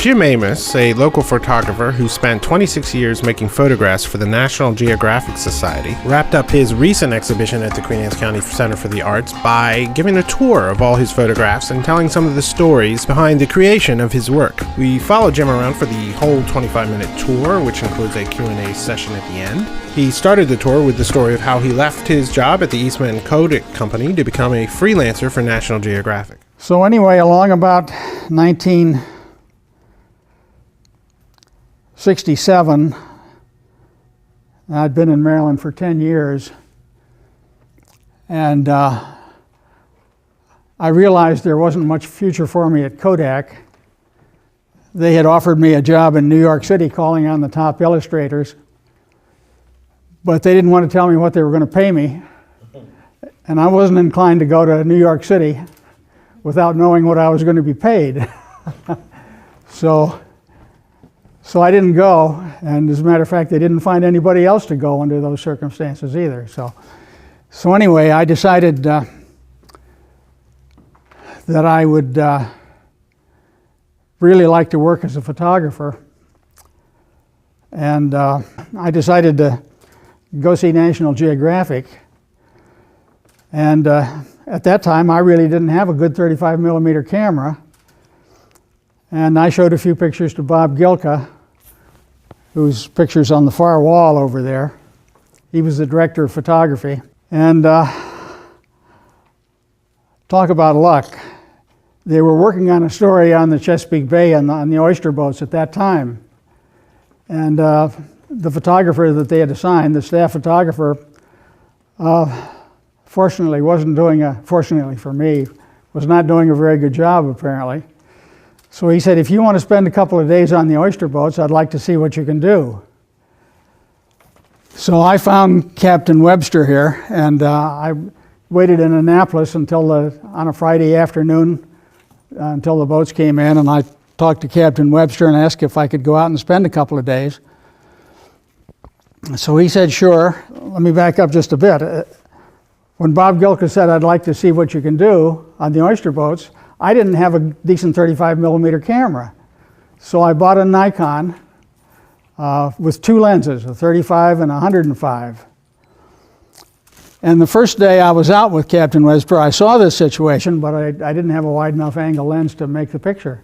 Jim Amos, a local photographer who spent 26 years making photographs for the National Geographic Society, wrapped up his recent exhibition at the Queen Anne's County Center for the Arts by giving a tour of all his photographs and telling some of the stories behind the creation of his work. We followed Jim around for the whole 25-minute tour, which includes a Q&A session at the end. He started the tour with the story of how he left his job at the Eastman Kodak Company to become a freelancer for National Geographic. So anyway, along about 1967, I'd been in Maryland for 10 years, and I realized there wasn't much future for me at Kodak. They had offered me a job in New York City calling on the top illustrators, but they didn't want to tell me what they were going to pay me, and I wasn't inclined to go to New York City without knowing what I was going to be paid. So I didn't go, and as a matter of fact, they didn't find anybody else to go under those circumstances either. So anyway, I decided that I would really like to work as a photographer, and I decided to go see National Geographic. And at that time, I really didn't have a good 35 millimeter camera, and I showed a few pictures to Bob Gilka, whose picture's on the far wall over there. He was the director of photography. And talk about luck. They were working on a story on the Chesapeake Bay and on the oyster boats at that time. And the photographer that they had assigned, the staff photographer, fortunately for me, was not doing a very good job apparently. So he said, if you want to spend a couple of days on the oyster boats, I'd like to see what you can do. So I found Captain Webster here, and I waited in Annapolis on a Friday afternoon until the boats came in, and I talked to Captain Webster and asked if I could go out and spend a couple of days. So he said, sure. Let me back up just a bit. When Bob Gilka said, I'd like to see what you can do on the oyster boats, I didn't have a decent 35 millimeter camera. So I bought a Nikon with two lenses, a 35 and a 105. And the first day I was out with Captain Webster, I saw this situation, but I didn't have a wide enough angle lens to make the picture.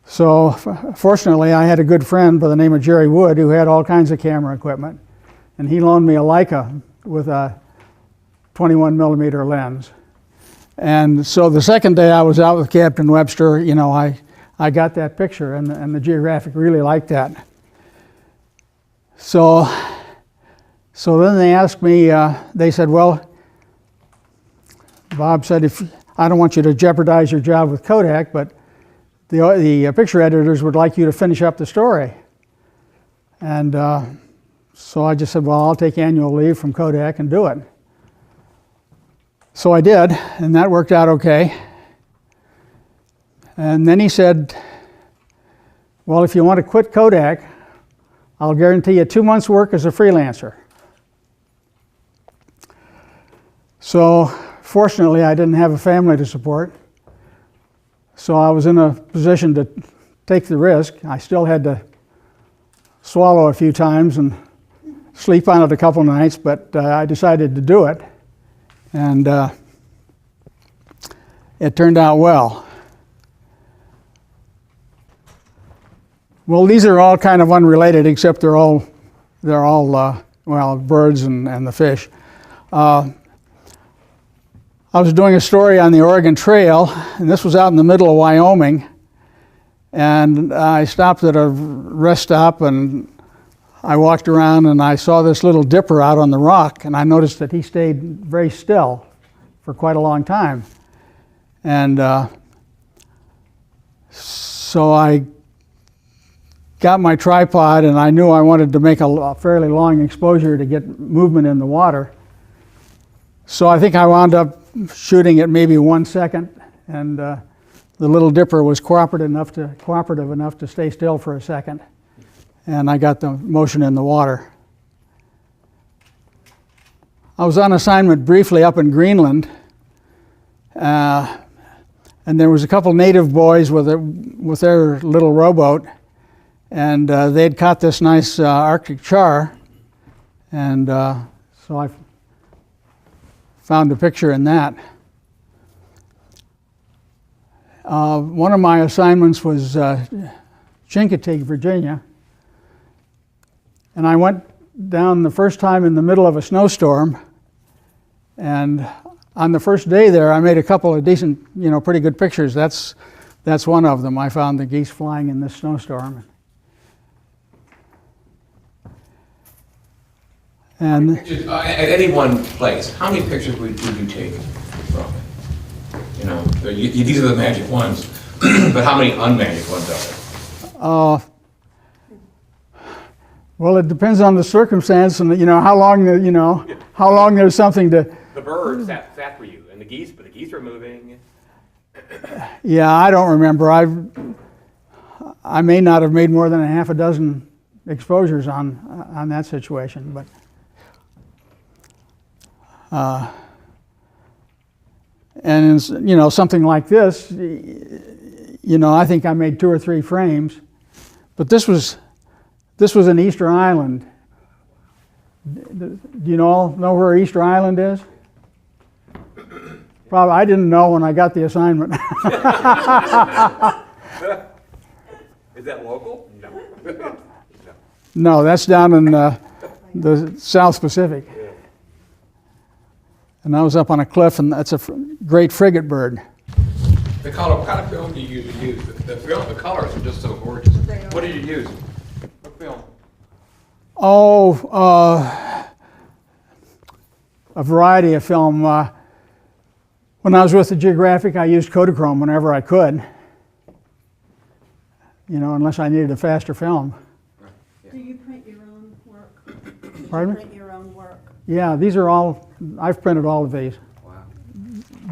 So fortunately, I had a good friend by the name of Jerry Wood who had all kinds of camera equipment, and he loaned me a Leica with a 21 millimeter lens. And so the second day I was out with Captain Webster, you know, I got that picture, and the Geographic really liked that. So then they asked me, they said, well, Bob said, I don't want you to jeopardize your job with Kodak, but the picture editors would like you to finish up the story. And so I just said, well, I'll take annual leave from Kodak and do it. So I did, and that worked out okay. And then he said, well, if you want to quit Kodak, I'll guarantee you 2 months' work as a freelancer. So fortunately, I didn't have a family to support, so I was in a position to take the risk. I still had to swallow a few times and sleep on it a couple nights, but I decided to do it. And it turned out well. Well, these are all kind of unrelated, except they're all birds and the fish. I was doing a story on the Oregon Trail, and this was out in the middle of Wyoming. And I stopped at a rest stop, and I walked around and I saw this little dipper out on the rock, and I noticed that he stayed very still for quite a long time. And so I got my tripod, and I knew I wanted to make a fairly long exposure to get movement in the water. So I think I wound up shooting at maybe 1 second, and the little dipper was cooperative enough to stay still for a second. And I got the motion in the water. I was on assignment briefly up in Greenland, and And there was a couple native boys with their little rowboat, and they'd caught this nice Arctic char, and so I found a picture in that. One of my assignments was Chincoteague, Virginia, and I went down the first time in the middle of a snowstorm, and on the first day there I made a couple of decent, pretty good pictures. That's one of them. I found the geese flying in this snowstorm. And Pictures, at any one place, how many pictures would you take from it? These are the magic ones, but how many unmagic ones are there? Well, it depends on the circumstance and how long how long there's something to. The birds, that for you, and the geese, but the geese are moving. Yeah, I don't remember. I may not have made more than a half a dozen exposures on that situation, but. And something like this, I think I made 2 or 3 frames, but this was in Easter Island. Do you all know where Easter Island is? Probably. I didn't know when I got the assignment. Is that local? No. No, that's down in the South Pacific. And I was up on a cliff, and that's a great frigate bird. The color, what kind of film do you use? The colors are just so gorgeous. What do you use? What film? Oh, a variety of film. When I was with the Geographic, I used Kodachrome whenever I could. Unless I needed a faster film. Right. Yeah. Do you print your own work? Pardon me? Print your own work? Yeah, these are all. I've printed all of these. Wow.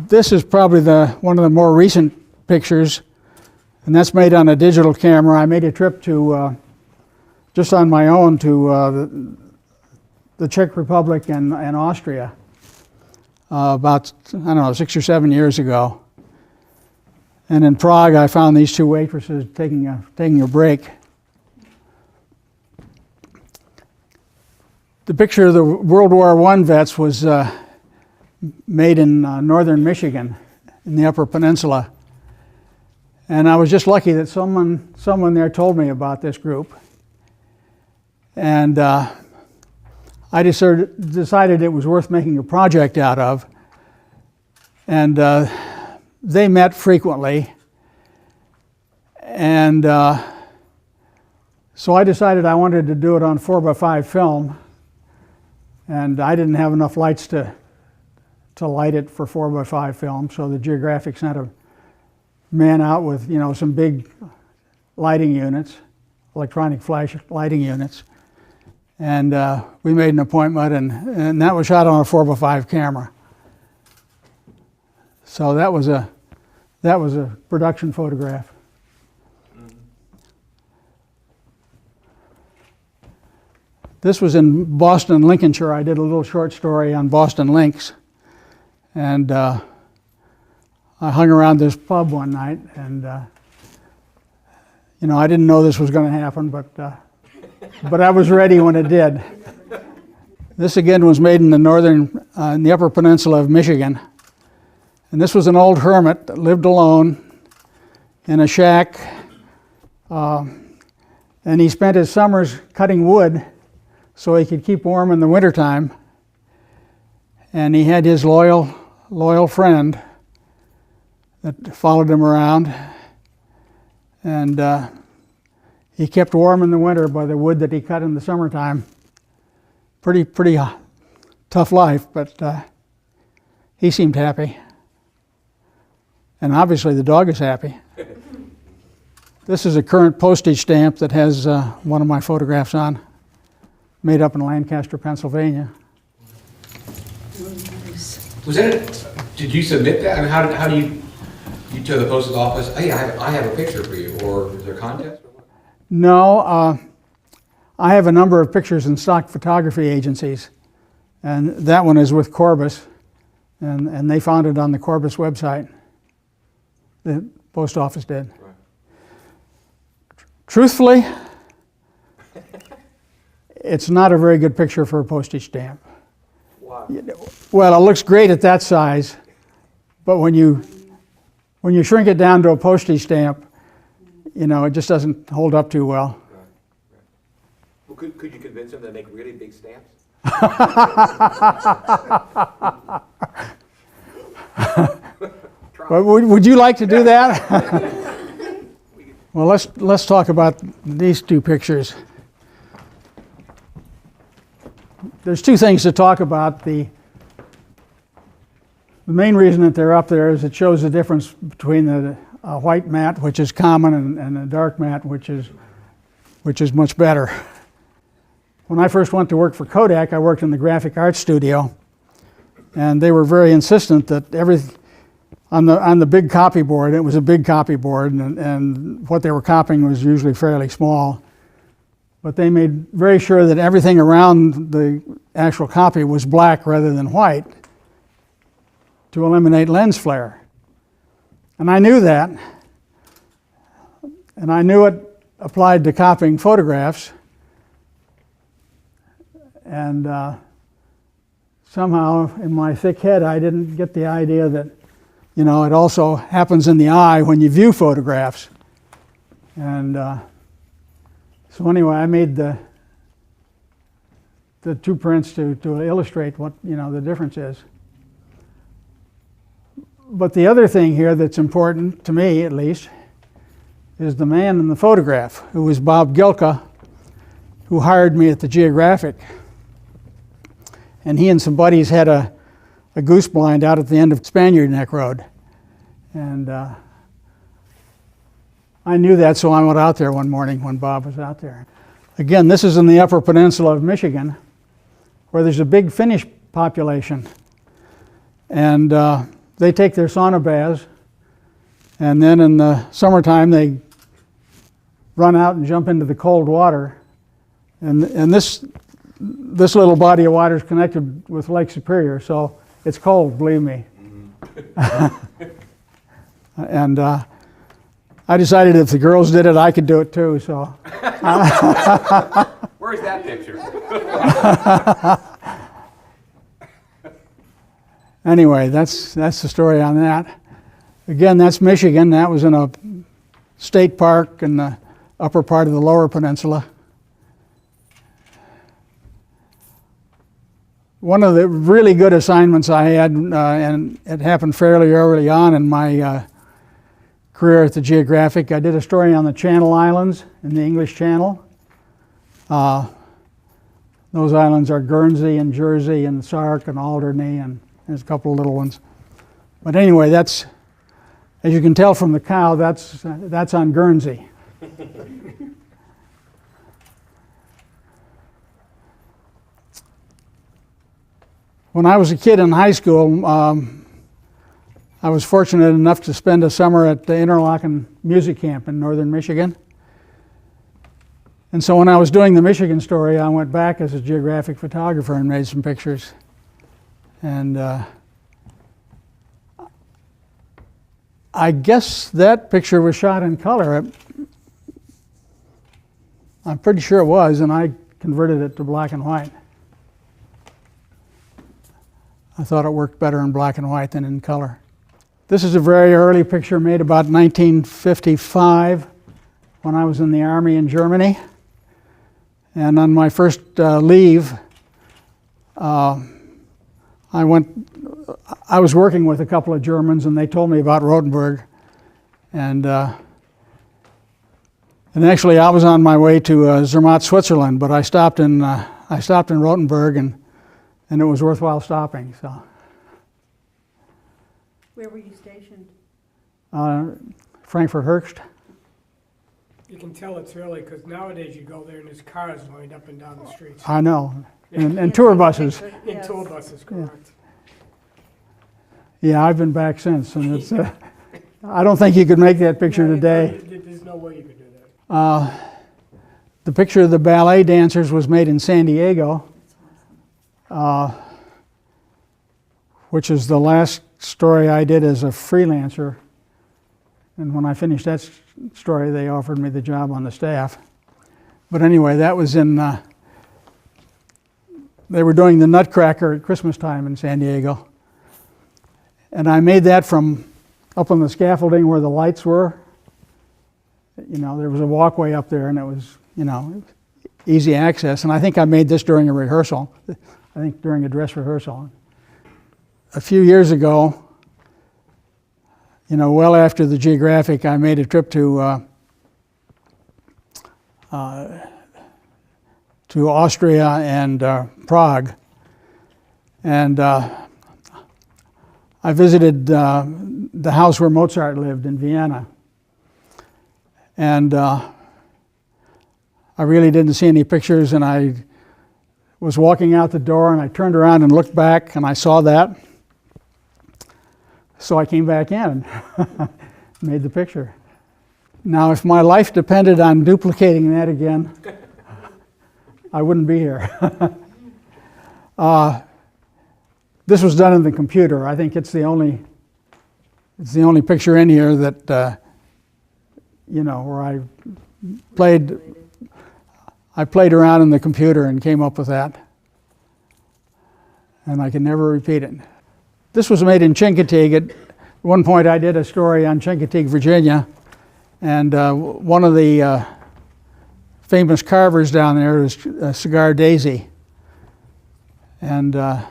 This is probably one of the more recent pictures, and that's made on a digital camera. I made a trip to just on my own to the Czech Republic and Austria about 6 or 7 years ago. And in Prague, I found these 2 waitresses taking a break. The picture of the World War I vets was made in northern Michigan, in the Upper Peninsula. And I was just lucky that someone there told me about this group. And I decided it was worth making a project out of. And they met frequently. And so I decided I wanted to do it on 4x5 film. And I didn't have enough lights to light it for 4x5 film, so the Geographic sent a man out with some big lighting units, electronic flash lighting units, and we made an appointment, and that was shot on a 4x5 camera. So that was a production photograph. This was in Boston, Lincolnshire. I did a little short story on Boston lynx. And I hung around this pub one night, and I didn't know this was going to happen, but I was ready when it did. This again was made in in the Upper Peninsula of Michigan. And this was an old hermit that lived alone in a shack. And he spent his summers cutting wood so he could keep warm in the wintertime. And he had his loyal friend that followed him around. And he kept warm in the winter by the wood that he cut in the summertime. Pretty tough life, but he seemed happy. And obviously the dog is happy. This is a current postage stamp that has one of my photographs on, made up in Lancaster, Pennsylvania. Was that? Did you submit that? I mean, how do you tell the postal office, hey, I have a picture for you, or is there a contest? Or what? No, I have a number of pictures in stock photography agencies, and that one is with Corbis, and they found it on the Corbis website. The post office did. Truthfully, it's not a very good picture for a postage stamp. Wow. Well, it looks great at that size, but when you shrink it down to a postage stamp, you know, it just doesn't hold up too well. Right. Well, could you convince them to make really big stamps? But would you like to do that? Well, let's talk about these two pictures. There's two things to talk about. The main reason that they're up there is it shows the difference between the white matte, which is common, and the dark matte, which is much better. When I first went to work for Kodak, I worked in the graphic arts studio, and they were very insistent that on the big copy board, it was a big copy board, and what they were copying was usually fairly small. But they made very sure that everything around the actual copy was black rather than white to eliminate lens flare. And I knew that, and I knew it applied to copying photographs. And somehow in my thick head I didn't get the idea that, you know, it also happens in the eye when you view photographs. And so anyway, I made the two prints to illustrate what, you know, the difference is. But the other thing here that's important, to me at least, is the man in the photograph, who was Bob Gilka, who hired me at the Geographic. And he and some buddies had a goose blind out at the end of Spaniard Neck Road. And I knew that, so I went out there one morning when Bob was out there. Again, this is in the Upper Peninsula of Michigan, where there's a big Finnish population. And they take their sauna baths, and then in the summertime they run out and jump into the cold water. And this little body of water is connected with Lake Superior, so it's cold, believe me. Mm-hmm. And I decided if the girls did it, I could do it too. So. Where's that picture? Anyway, that's the story on that. Again, that's Michigan. That was in a state park in the upper part of the Lower Peninsula. One of the really good assignments I had, and it happened fairly early on in my career at the Geographic, I did a story on the Channel Islands in the English Channel. Those islands are Guernsey and Jersey and Sark and Alderney, and there's a couple of little ones. But anyway, that's, as you can tell from the cow, that's on Guernsey. When I was a kid in high school, I was fortunate enough to spend a summer at the Interlochen Music Camp in northern Michigan. And so when I was doing the Michigan story, I went back as a geographic photographer and made some pictures. And I guess that picture was shot in color. I'm pretty sure it was, and I converted it to black and white. I thought it worked better in black and white than in color. This is a very early picture made about 1955 when I was in the Army in Germany. And on my first leave, I was working with a couple of Germans, and they told me about Rothenburg. And actually, I was on my way to Zermatt, Switzerland, but I stopped in Rothenburg, and it was worthwhile stopping. So. Where were you stationed? Frankfurt Höchst. You can tell it's early because nowadays you go there and there's cars lined up and down the streets. I know, and tour buses. In tour buses, correct. Yeah, I've been back since, and it's. I don't think you could make that picture today. There's no way you could do that. The picture of the ballet dancers was made in San Diego, which is the last story I did as a freelancer. And when I finished that story, they offered me the job on the staff. But anyway, that was in, they were doing the Nutcracker at Christmas time in San Diego. And I made that from up on the scaffolding where the lights were. You know, there was a walkway up there and it was, you know, easy access. And I think I made this during a rehearsal, I think during a dress rehearsal. A few years ago, you know, well after the Geographic, I made a trip to Austria and Prague. And I visited the house where Mozart lived in Vienna. And I really didn't see any pictures, and I was walking out the door and I turned around and looked back and I saw that. So I came back in and made the picture. Now, if my life depended on duplicating that again, I wouldn't be here. This was done in the computer. I think it's the only picture in here that you know, where I played around in the computer and came up with that, and I can never repeat it. This was made in Chincoteague. At one point, I did a story on Chincoteague, Virginia, and one of the famous carvers down there is Cigar Daisy, and I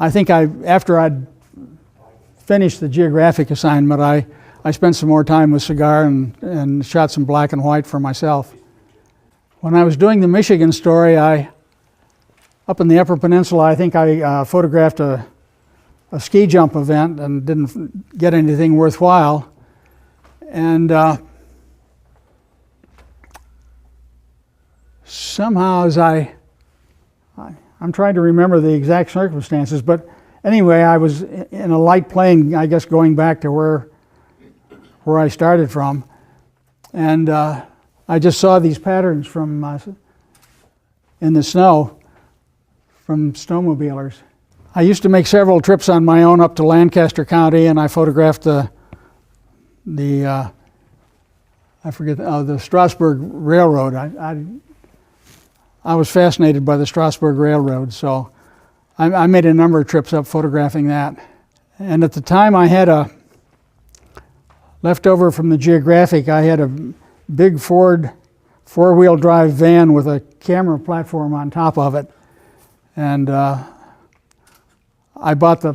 think after I'd finished the Geographic assignment, I spent some more time with Cigar and shot some black and white for myself. When I was doing the Michigan story, up in the Upper Peninsula, I think I photographed a ski jump event and didn't get anything worthwhile. And somehow, as I'm trying to remember the exact circumstances, but anyway, I was in a light plane, I guess, going back to where I started from, and I just saw these patterns from in the snow from snowmobilers. I used to make several trips on my own up to Lancaster County, and I photographed the Strasburg Railroad. I was fascinated by the Strasburg Railroad, so I made a number of trips up photographing that. And at the time, I had left over from the Geographic, I had a big Ford four-wheel drive van with a camera platform on top of it, and I bought the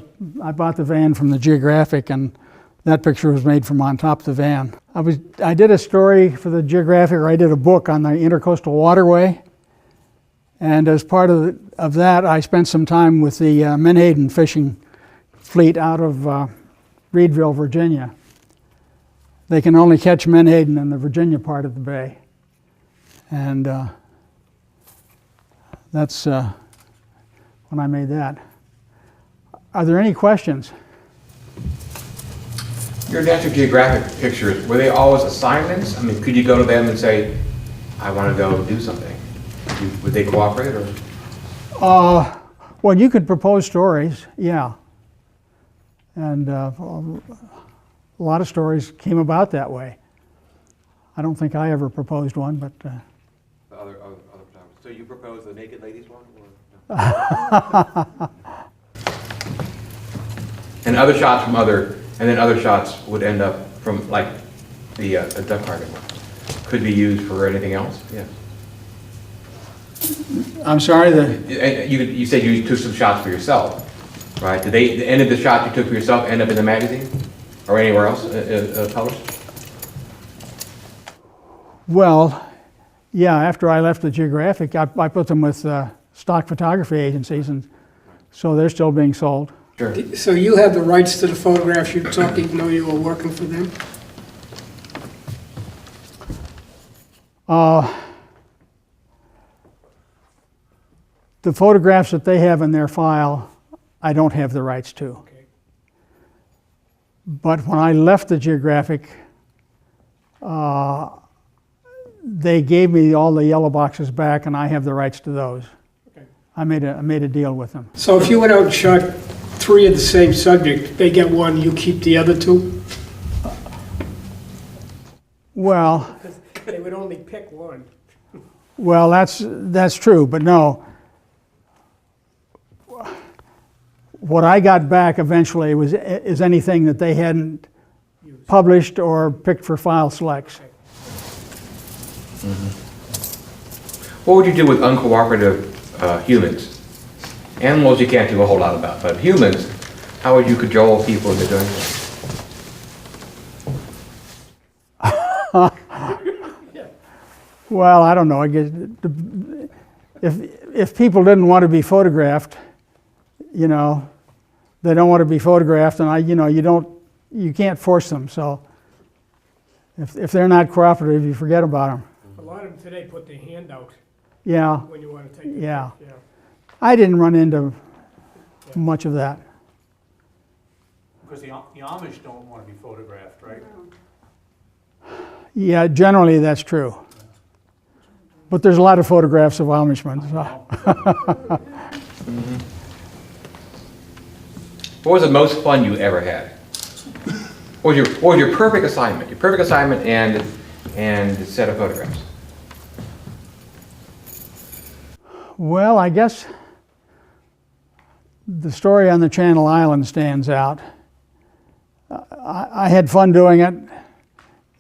van from the Geographic, and that picture was made from on top of the van. I did a story for the Geographic, or I did a book on the Intercoastal Waterway, and as part of that, I spent some time with the Menhaden fishing fleet out of Reedville, Virginia. They can only catch menhaden in the Virginia part of the bay. And that's when I made that. Are there any questions? Your National Geographic pictures, were they always assignments? I mean, could you go to them and say, I want to go do something? Would they cooperate, or? Well, you could propose stories, yeah. And a lot of stories came about that way. I don't think I ever proposed one, but... The other photographers. So you proposed the naked ladies one? Or no? And other shots from and then other shots would end up from, like, the duck carving one. Could be used for anything else, yeah. I'm sorry, You said you took some shots for yourself, right? Did the end of the shot you took for yourself end up in the magazine? Or anywhere else published? Well, yeah, after I left the Geographic, I put them with stock photography agencies, and so they're still being sold. Sure. So you have the rights to the photographs you took even though you were working for them? The photographs that they have in their file, I don't have the rights to. Okay. But when I left the Geographic, they gave me all the yellow boxes back, and I have the rights to those. Okay. I made a deal with them. So if you went out and shot 3 of the same subject, they get 1, you keep the other 2? Well, Because they would only pick one. well, that's true, but no. What I got back eventually is anything that they hadn't published or picked for file selects. What would you do with uncooperative humans? Animals you can't do a whole lot about, but humans, how would you cajole people into doing things? Well, I don't know. I guess if people didn't want to be photographed, you know, they don't want to be photographed, and you can't force them. So if they're not cooperative, you forget about them. A lot of them today put their hand out Yeah, when you want to take a Yeah. picture. Yeah. I didn't run into much of that. Because the Amish don't want to be photographed, right? Yeah, generally that's true. But there's a lot of photographs of Amishmen. So. What was the most fun you ever had? What was your perfect assignment? Your perfect assignment and a set of photographs. Well, I guess the story on the Channel Islands stands out. I had fun doing it,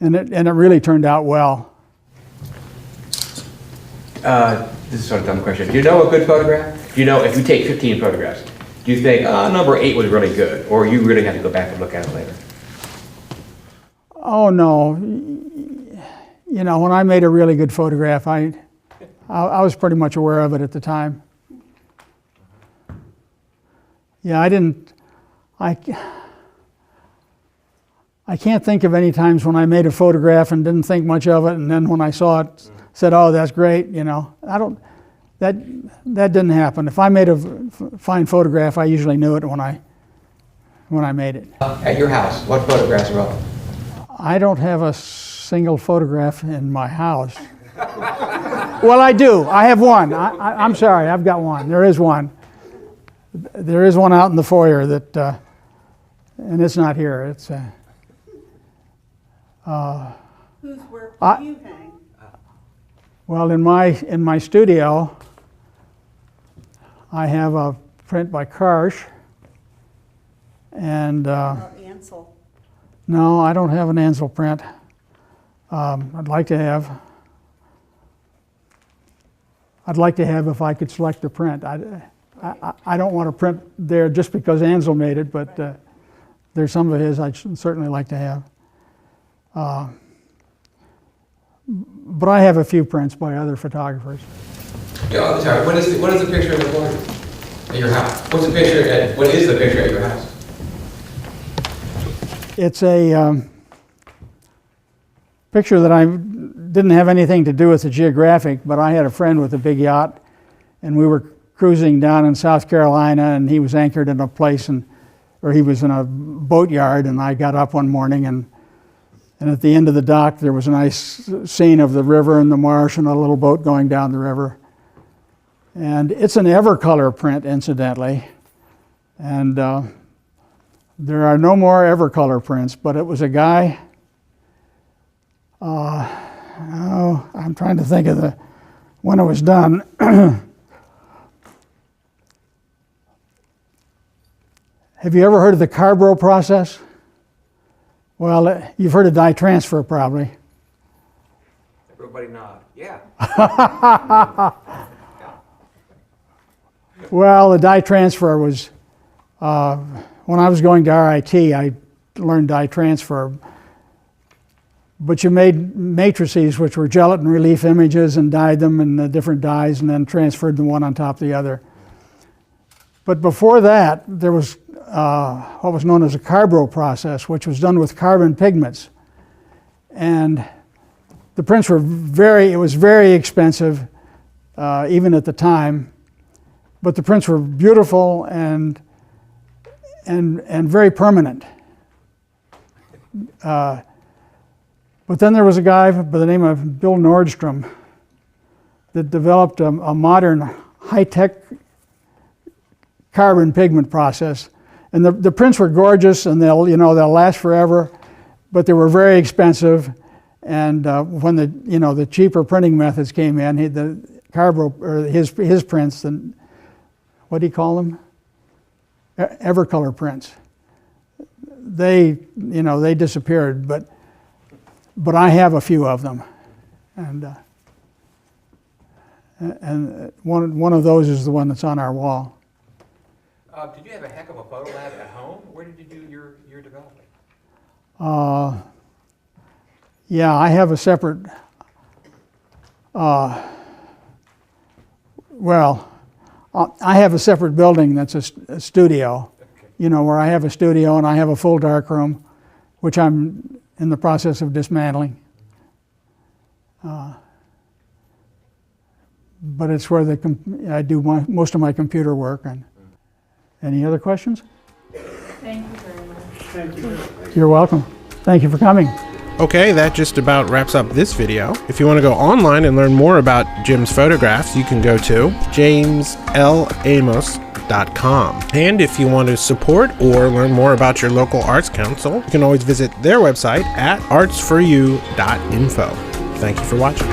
and it really turned out well. This is sort of a dumb question. Do you know a good photograph? Do you know if you take 15 photographs, do you think number 8 was really good, or you really have to go back and look at it later? Oh no, you know, when I made a really good photograph, I was pretty much aware of it at the time. Yeah, I can't think of any times when I made a photograph and didn't think much of it, and then when I saw it, said, "Oh, that's great." You know, that didn't happen. If I made a fine photograph, I usually knew it when I made it. At your house, what photographs are up? I don't have a single photograph in my house. Well, I do. I have one. I'm sorry, I've got one. There is one. There is one out in the foyer that, and it's not here. It's. Whose work do you hang? Well, in my studio, I have a print by Karsh, and Ansel. no, I don't have an Ansel print. I'd like to have. I'd like to have if I could select the print. I don't want to print there just because Ansel made it, but there's some of his I'd certainly like to have. But I have a few prints by other photographers. Yeah, sorry. What is the picture of the corner at your house? What is the picture at your house? It's a picture that I didn't have anything to do with the Geographic, but I had a friend with a big yacht, and we were cruising down in South Carolina, and he was anchored in a place, or he was in a boat yard, and I got up one morning, and at the end of the dock there was a nice scene of the river and the marsh and a little boat going down the river. And it's an Evercolor print, incidentally, and there are no more Evercolor prints, but it was a guy, I'm trying to think of when it was done. Have you ever heard of the Carbro process? Well, you've heard of dye transfer probably. Everybody nod. Yeah. Well, the dye transfer was, when I was going to RIT, I learned dye transfer. But you made matrices, which were gelatin relief images, and dyed them in the different dyes and then transferred them one on top of the other. But before that, there was what was known as a Carbro process, which was done with carbon pigments. And the prints were it was very expensive, even at the time. But the prints were beautiful and very permanent. But then there was a guy by the name of Bill Nordstrom that developed a modern high-tech carbon pigment process. And the prints were gorgeous, and they'll last forever, but they were very expensive, And when the cheaper printing methods came in, the his prints, and what do you call them? Evercolor prints. They disappeared, but I have a few of them, and one of those is the one that's on our wall. Did you have a heck of a photo lab at home? Where did you do your developing? Yeah, I have a separate. I have a separate building that's a studio. Okay. Where I have a studio and I have a full darkroom, which I'm in the process of dismantling. But it's where I do most of my computer work. And any other questions? Thank you very much. Thank you. You're welcome. Thank you for coming. Okay, that just about wraps up this video. If you want to go online and learn more about Jim's photographs, you can go to jamesLamos.com. And if you want to support or learn more about your local arts council, you can always visit their website at artsforyou.info. Thank you for watching.